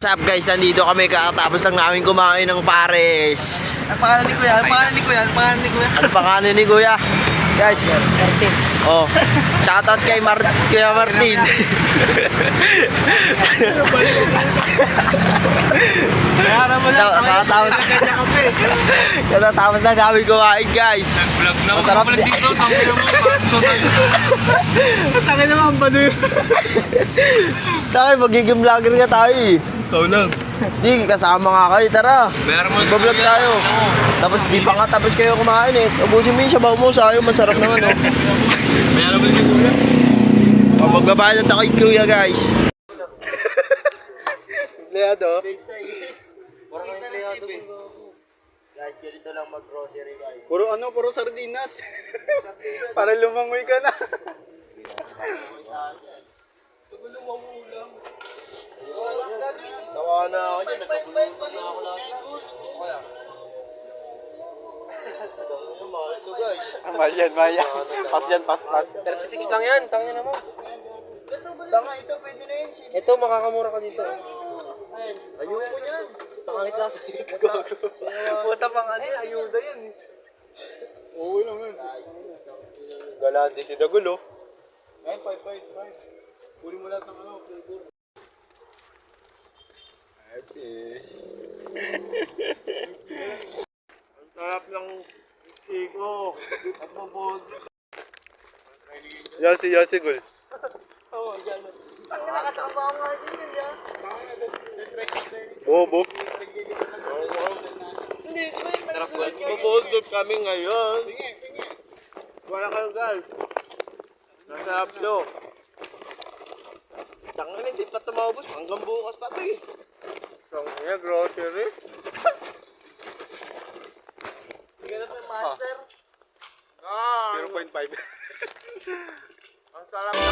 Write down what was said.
What's up guys, nandito kami kakatapos lang namin kumain ng pares. Ang pangalan ni Kuya, ang pangalan ni Kuya, ang pangalan ni Kuya. Ano pangalan ni Kuya? Guys, Martin. oh, shoutout kay Kuya Martin. Kaya mo lang, Kakatapos na kanya kape. Kakatapos lang namin kumain guys. Vlog na Masarap vlog dito, tangin na mo. Sakin naman, bado yun. Tayo, magiging vlogger nga tayo eh. Ikaw lang. Di, kasama nga kayo, tara. Meron mo Bablog tayo. Tapos di pa nga tapos kayo kumain eh. Ubusin mo yung sabaw mo sa ayo, masarap naman oh. Meron mo si Kuya. O, magbabayad na kay Kuya guys. Empleyado. Guys, ganito lang mag-grocery guys. Puro sardinas. Para lumangoy ka na. Sawa na ako dyan, nagkabulutan na ako lahat. Mahal ito guys. Mahal yan. Pas. 36 lang yan, tangin na mo. Tanga, ito pwede na yun. Ito, makakamura ka dito. Ayoko yan. Pangangit lang sa dito. Puta pang ano, ayuda yan. Oo lang yun. Galante si Dagulo. Ay, 5. Kunin mo lahat ng ano, flavor. Ang sarap ng tiko. At mabod. Yasi Gul. Oo, yan. Bobo. Mabodot kami ngayon. Wala kayo guys. Nasarap to. Tangan, hindi pa tumabos. Hanggang bukas pa ito eh. Tangan, grocery. Ganun yung master. 0.5. Ang sarap na.